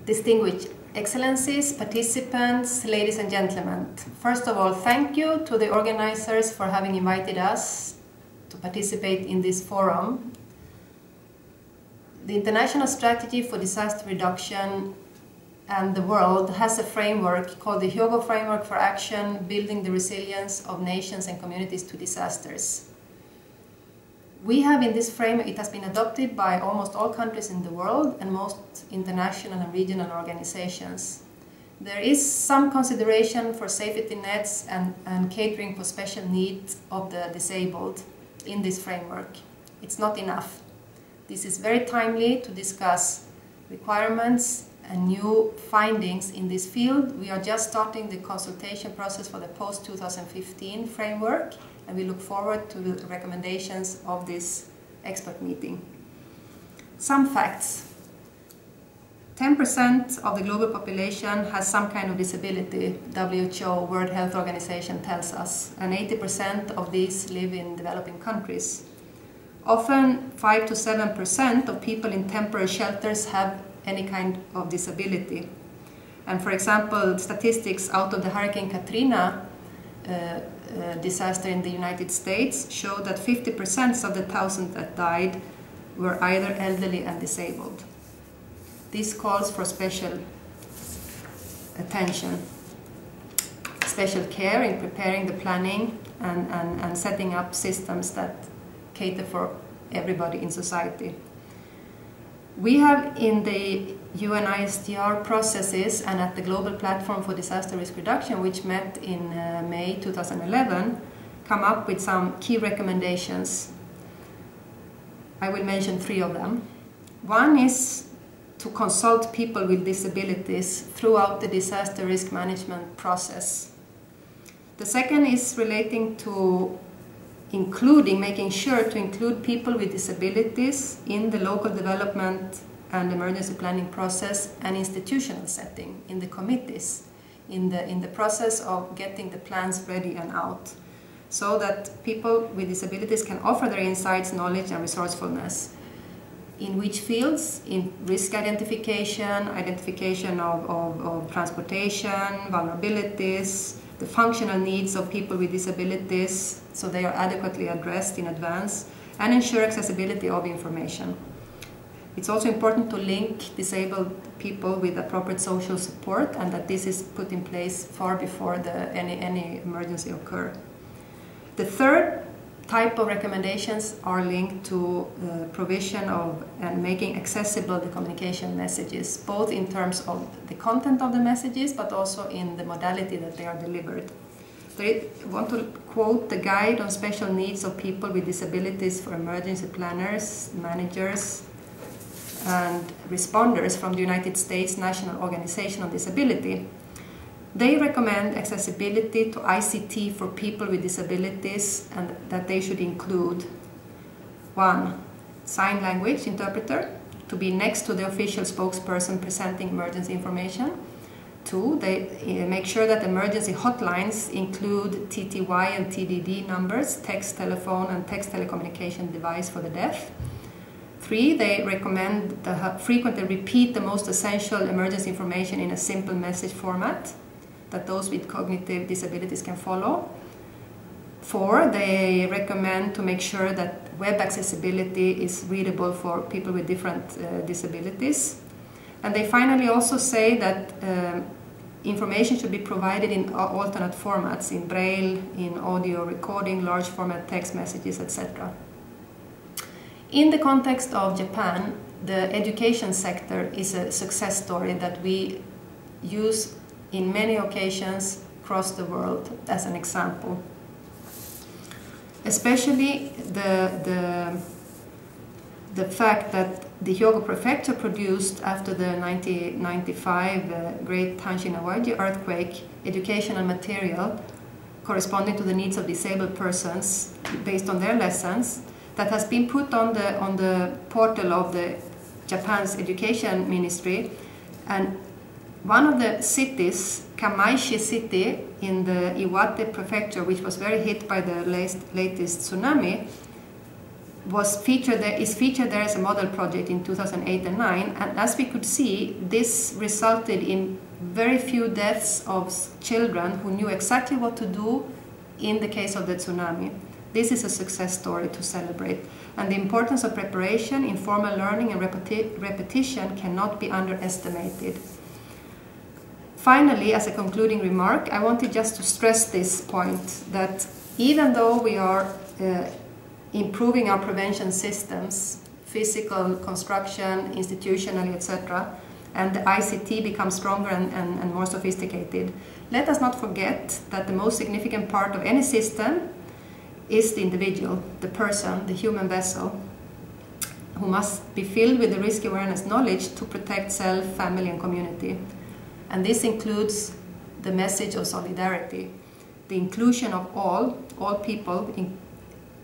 Distinguished Excellencies, participants, ladies and gentlemen. First of all, thank you to the organizers for having invited us to participate in this forum. The International Strategy for Disaster Reduction and the world has a framework called the Hyogo Framework for Action, Building the Resilience of Nations and Communities to Disasters. We have in this framework, it has been adopted by almost all countries in the world and most international and regional organizations. There is some consideration for safety nets and catering for special needs of the disabled in this framework. It's not enough. This is very timely to discuss requirements and new findings in this field. We are just starting the consultation process for the post-2015 framework, and we look forward to the recommendations of this expert meeting. Some facts. 10% of the global population has some kind of disability, WHO, World Health Organization, tells us, and 80% of these live in developing countries. Often 5 to 7% of people in temporary shelters have any kind of disability. And for example, statistics out of the Hurricane Katrina disaster in the United States show that 50% of the 1,000 that died were either elderly and disabled. This calls for special attention, special care in preparing the planning and setting up systems that cater for everybody in society. We have in the UNISDR processes and at the Global Platform for Disaster Risk Reduction, which met in May 2011, come up with some key recommendations. I will mention 3 of them. One is to consult people with disabilities throughout the disaster risk management process. The second is relating to making sure to include people with disabilities in the local development and emergency planning process and institutional setting, in the committees, in the process of getting the plans ready and out, so that people with disabilities can offer their insights, knowledge and resourcefulness. In which fields? In risk identification, identification of transportation, vulnerabilities, the functional needs of people with disabilities, so they are adequately addressed in advance, and ensure accessibility of information. It's also important to link disabled people with appropriate social support, and that this is put in place far before any emergency occur. The third type of recommendations are linked to provision of and making accessible the communication messages, both in terms of the content of the messages, but also in the modality that they are delivered. I want to quote the Guide on Special Needs of People with Disabilities for Emergency Planners, Managers, and Responders from the United States National Organization on Disability. They recommend accessibility to ICT for people with disabilities, and that they should include 1. Sign language interpreter to be next to the official spokesperson presenting emergency information. 2. They make sure that emergency hotlines include TTY and TDD numbers, text, telephone and text telecommunication device for the deaf. 3. They recommend to frequently repeat the most essential emergency information in a simple message format that those with cognitive disabilities can follow. 4. They recommend to make sure that web accessibility is readable for people with different disabilities. And they finally also say that information should be provided in alternate formats, in braille, in audio recording, large format text messages, etc. In the context of Japan, the education sector is a success story that we use in many occasions across the world as an example. Especially the fact that the Hyogo Prefecture produced after the 1995 Great Hanshin-Awaji earthquake educational material corresponding to the needs of disabled persons based on their lessons that has been put on the portal of the Japan's Education Ministry. And one of the cities, Kamaishi City in the Iwate Prefecture, which was very hit by the latest tsunami, is featured there as a model project in 2008 and 2009, and as we could see, this resulted in very few deaths of children who knew exactly what to do in the case of the tsunami. This is a success story to celebrate, and the importance of preparation, informal learning and repetition cannot be underestimated. Finally, as a concluding remark, I wanted just to stress this point, that even though we are improving our prevention systems, physical, construction, institutionally, etc., and the ICT becomes stronger and more sophisticated, let us not forget that the most significant part of any system is the individual, the person, the human vessel, who must be filled with the risk awareness knowledge to protect self, family and community. And this includes the message of solidarity, the inclusion of all people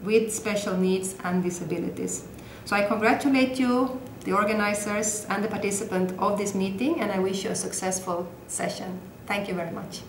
with special needs and disabilities. So I congratulate you, the organizers and the participants of this meeting, and I wish you a successful session. Thank you very much.